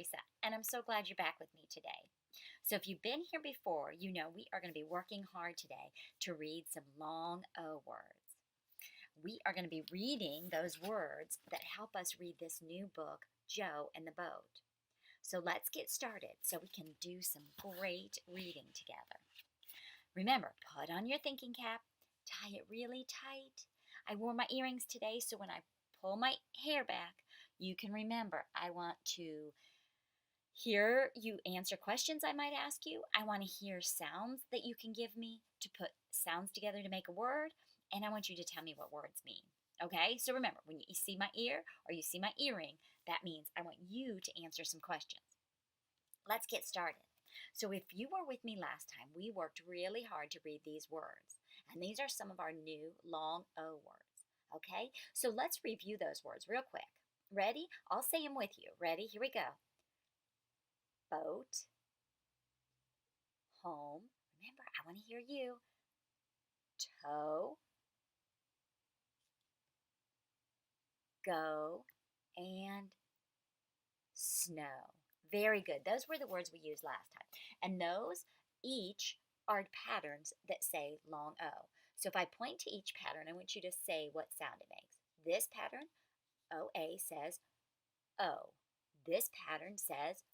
Teresa, and I'm so glad you're back with me today. So, if you've been here before, you know we are going to be working hard today to read some long O words. We are going to be reading those words that help us read this new book, Joe and the Boat. So, let's get started so we can do some great reading together. Remember, put on your thinking cap, tie it really tight. I wore my earrings today, so when I pull my hair back, you can remember I want to hear you answer questions I might ask you. I want to hear sounds that you can give me to put sounds together to make a word, and I want you to tell me what words mean. Okay, so remember, when you see my ear or you see my earring, that means I want you to answer some questions. Let's get started. So, if you were with me last time, we worked really hard to read these words, and these are some of our new long O words. Okay, so let's review those words real quick. Ready? I'll say them with you. Ready? Here we go. Boat, home. Remember, I want to hear you. Toe, go, and snow. Very good. Those were the words we used last time. And those each are patterns that say long O. So if I point to each pattern, I want you to say what sound it makes. This pattern, OA, says O. This pattern says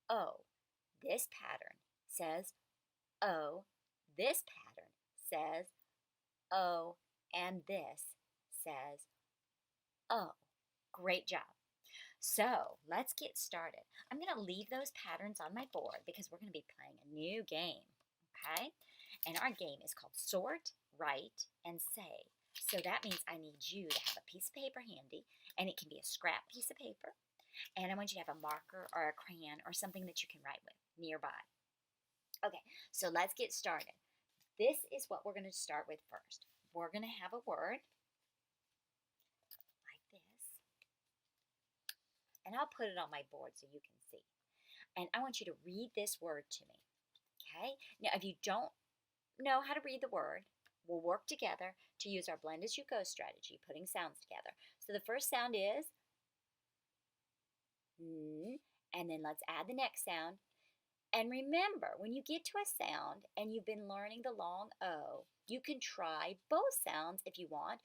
O. This pattern says O. This pattern says O. And this says O. Great job. So let's get started. I'm going to leave those patterns on my board because we're going to be playing a new game. Okay? And our game is called Sort, Write, and Say. So that means I need you to have a piece of paper handy, and it can be a scrap piece of paper. And I want you to have a marker or a crayon or something that you can write with nearby. Okay, so let's get started. This is what we're going to start with first. We're going to have a word like this, and I'll put it on my board so you can see. And I want you to read this word to me. Okay? Now, if you don't know how to read the word, we'll work together to use our blend as you go strategy, putting sounds together. So the first sound is N, and then let's add the next sound. And remember, when you get to a sound and you've been learning the long O, you can try both sounds if you want,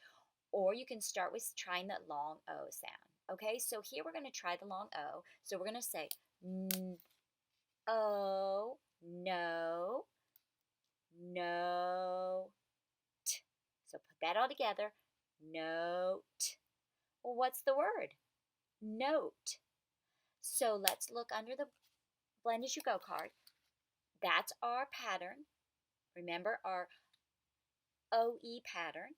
or you can start with trying that long O sound. Okay, so here we're going to try the long O. So we're going to say N, O, no, note. So put that all together. Note. Well, what's the word? Note. So let's look under the blend as you go card. That's our pattern. Remember our OE pattern.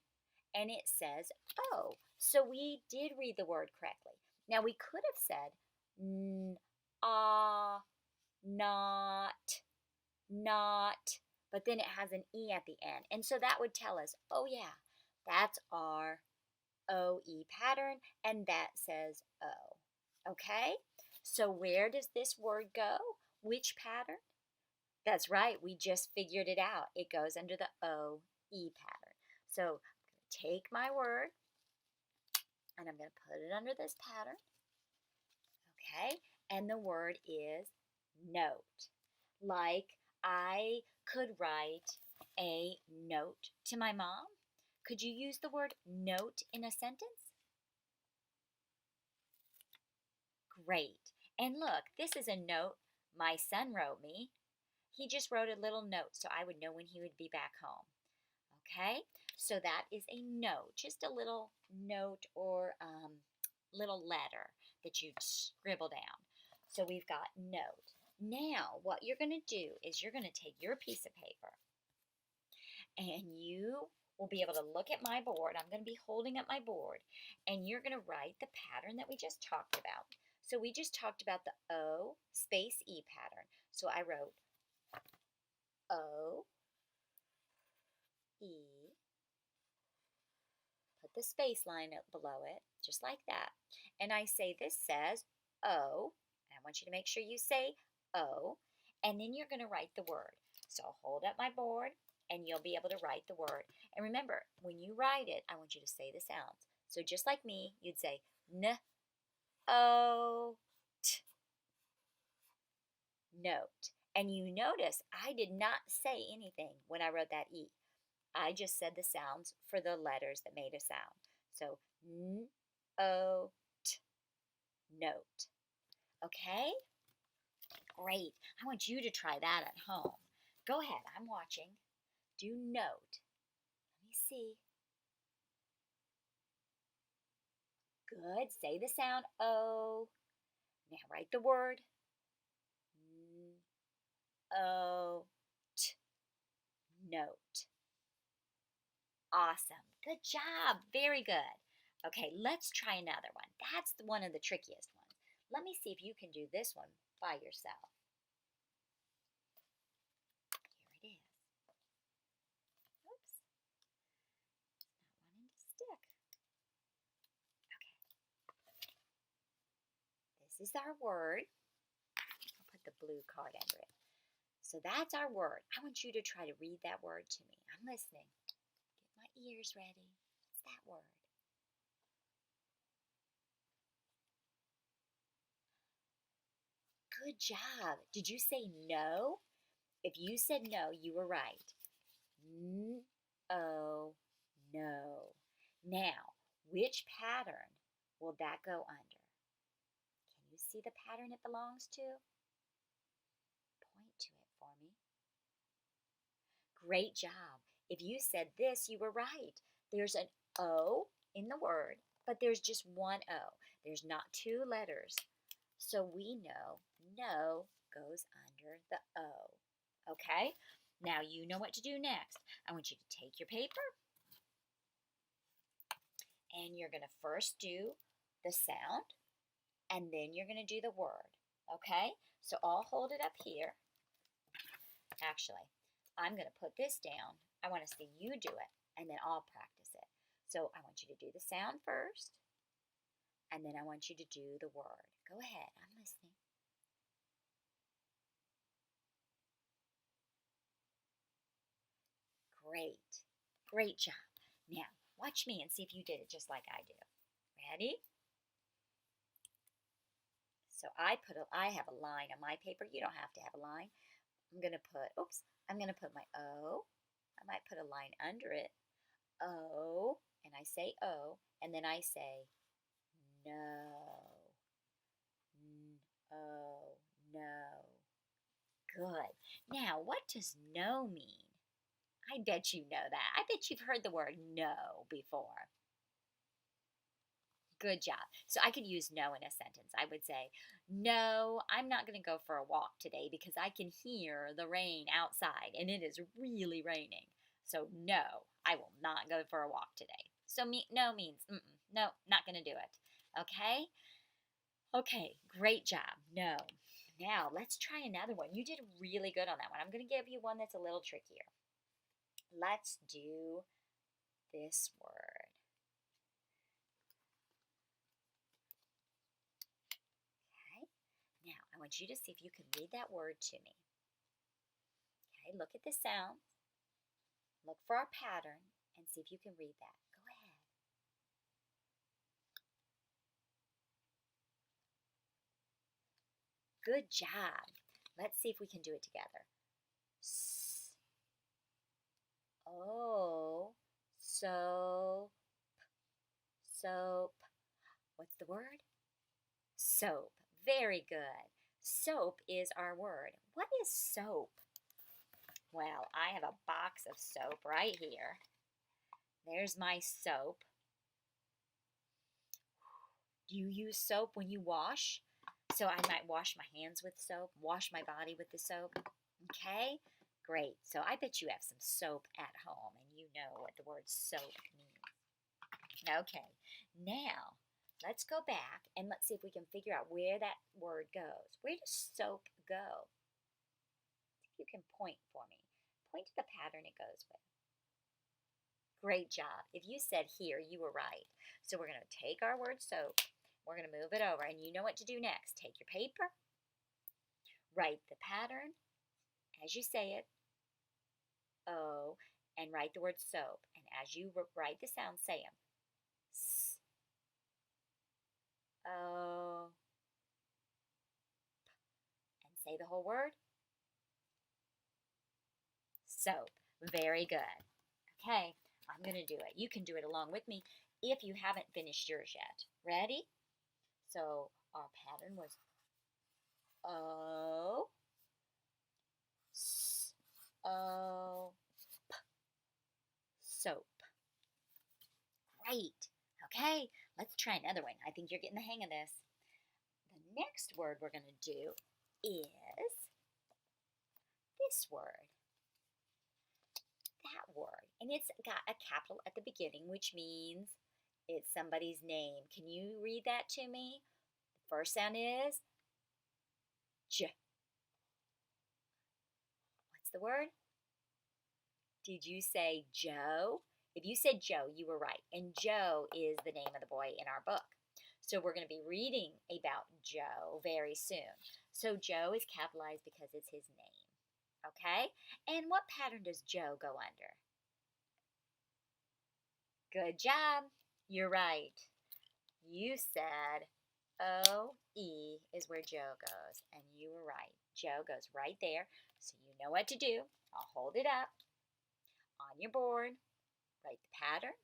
And it says O. So we did read the word correctly. Now we could have said not, but then it has an E at the end. And so that would tell us, oh yeah, that's our OE pattern, and that says O. Okay? So where does this word go? Which pattern? That's right, we just figured it out. It goes under the OE pattern. So I'm going to take my word, and I'm going to put it under this pattern. Okay? And the word is note. Like I could write a note to my mom. Could you use the word note in a sentence? Great. And look, this is a note my son wrote me. He just wrote a little note so I would know when he would be back home. Okay? So that is a note, just a little note or little letter that you scribble down. So we've got note. Now, what you're going to do is you're going to take your piece of paper and you will be able to look at my board. I'm going to be holding up my board, and you're going to write the pattern that we just talked about. So we just talked about the O space E pattern. So I wrote O, E, put the space line up below it, just like that. And I say this says O, and I want you to make sure you say O, and then you're going to write the word. So I'll hold up my board, and you'll be able to write the word. And remember, when you write it, I want you to say the sounds. So just like me, you'd say N, O, T. note. And you notice I did not say anything when I wrote that E. I just said the sounds for the letters that made a sound. So, n-o-t, note. Okay? Great. I want you to try that at home. Go ahead. I'm watching. Do note. Let me see. Good. Say the sound O. Now write the word N-O-T, note. Awesome. Good job. Very good. Okay, let's try another one. That's one of the trickiest ones. Let me see if you can do this one by yourself. Here it is. Oops. It's not wanting to stick. Okay. This is our word. I'll put the blue card under it. So that's our word. I want you to try to read that word to me. I'm listening. Get my ears ready. What's that word? Good job. Did you say no? If you said no, you were right. N-O, no. Now, which pattern will that go under? Can you see the pattern it belongs to? Point to it for me. Great job. If you said this, you were right. There's an O in the word, but there's just one O. There's not two letters. So we know no goes under the O. Okay? Now you know what to do next. I want you to take your paper and you're going to first do the sound and then you're going to do the word. Okay? So I'll hold it up here. Actually, I'm going to put this down. I want to see you do it and then I'll practice it. So I want you to do the sound first and then I want you to do the word. Go ahead. I'm listening. Great. Great job. Now, watch me and see if you did it just like I do. Ready? So I have a line on my paper. You don't have to have a line. I'm going to put my O. I might put a line under it. O, and I say O, and then I say no. No, no. Good. Now, what does no mean? I bet you know that. I bet you've heard the word no before. Good job. So I could use no in a sentence. I would say, no, I'm not going to go for a walk today because I can hear the rain outside and it is really raining. So no, I will not go for a walk today. So no means, no, not going to do it. Okay? Okay, great job. No. Now let's try another one. You did really good on that one. I'm going to give you one that's a little trickier. Let's do this word. Now, I want you to see if you can read that word to me. Okay, look at the sounds. Look for our pattern and see if you can read that. Go ahead. Good job. Let's see if we can do it together. S, O, soap, soap. What's the word? Soap. Very good. Soap is our word. What is soap? Well, I have a box of soap right here. There's my soap. Do you use soap when you wash? So I might wash my hands with soap, wash my body with the soap. Okay? Great. So I bet you have some soap at home and you know what the word soap means. Okay. Now, let's go back and let's see if we can figure out where that word goes. Where does soap go? You can point for me. Point to the pattern it goes with. Great job. If you said here, you were right. So we're going to take our word soap. We're going to move it over. And you know what to do next. Take your paper. Write the pattern as you say it. O. And write the word soap. And as you write the sound, say them. S. O. And Say the whole word. Soap. Very good. Okay, I'm going to do it. You can do it along with me if you haven't finished yours yet. Ready? So our pattern was O, S, O, P, soap. Great. Okay, let's try another one. I think you're getting the hang of this. The next word we're going to do is this word. That word. And it's got a capital at the beginning, which means it's somebody's name. Can you read that to me? The first sound is J. What's the word? Did you say Joe? If you said Joe, you were right. And Joe is the name of the boy in our book. So we're going to be reading about Joe very soon. So Joe is capitalized because it's his name. Okay? And what pattern does Joe go under? Good job. You're right. You said O-E is where Joe goes. And you were right. Joe goes right there. So you know what to do. I'll hold it up on your board. Write the pattern.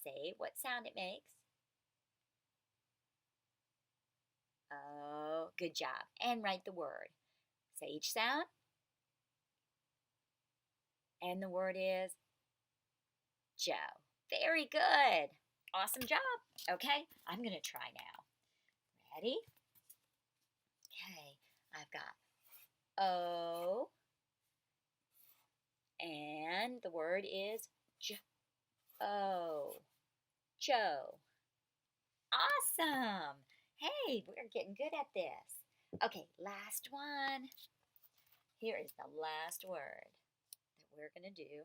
Say what sound it makes. Oh, good job. And write the word. Say each sound. And the word is Joe. Very good. Awesome job. Okay, I'm going to try now. Ready? Okay, I've got O. And the word is Joe. Joe. Awesome. Hey, we're getting good at this. Okay, last one. Here is the last word that we're going to do.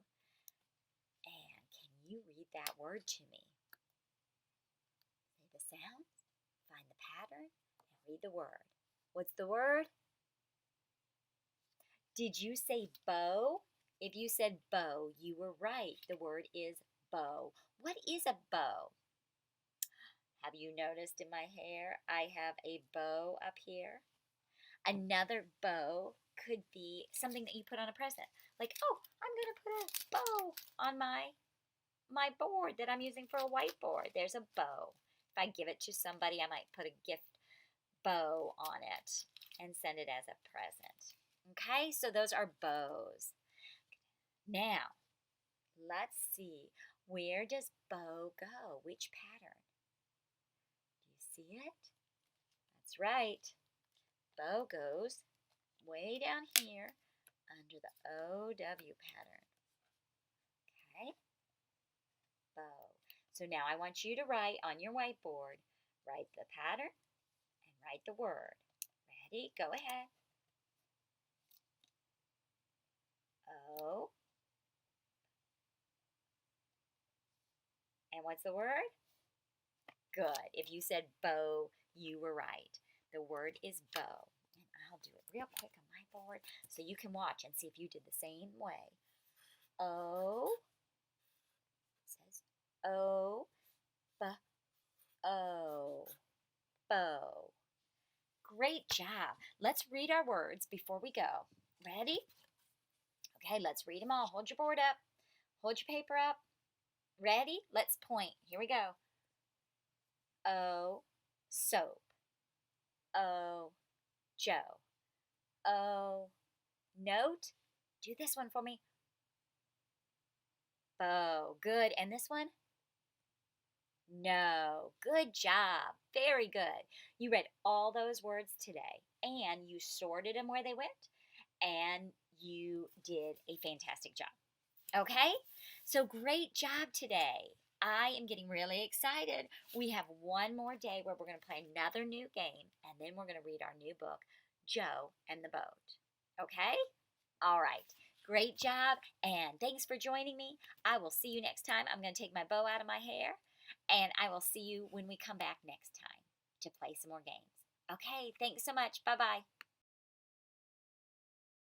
And can you read that word to me? Say the sounds, find the pattern, and read the word. What's the word? Did you say bow? If you said bow, you were right. The word is bow. What is a bow? Have you noticed in my hair I have a bow up here? Another bow could be something that you put on a present. Like, oh, I'm going to put a bow on my board that I'm using for a whiteboard. There's a bow. If I give it to somebody, I might put a gift bow on it and send it as a present. Okay, so those are bows. Now, let's see. Where does bow go? Which pattern? Do you see it? That's right. Bow goes way down here under the OW pattern. Okay? Bow. So now I want you to write on your whiteboard, write the pattern and write the word. Ready? Go ahead. O. And what's the word? Good. If you said bow, you were right. The word is bow. And I'll do it real quick on my board so you can watch and see if you did the same way. O. It says O. B-O. Bow. Great job. Let's read our words before we go. Ready? Okay, let's read them all. Hold your board up. Hold your paper up. Ready? Let's point. Here we go. O, soap. O, Joe. O, note. Do this one for me. Bow. Good. And this one? No. Good job. Very good. You read all those words today, and you sorted them where they went, and you did a fantastic job. Okay? So great job today. I am getting really excited. We have one more day where we're going to play another new game, and then we're going to read our new book, Joe and the Boat. Okay? All right. Great job, and thanks for joining me. I will see you next time. I'm going to take my bow out of my hair, and I will see you when we come back next time to play some more games. Okay, thanks so much. Bye-bye.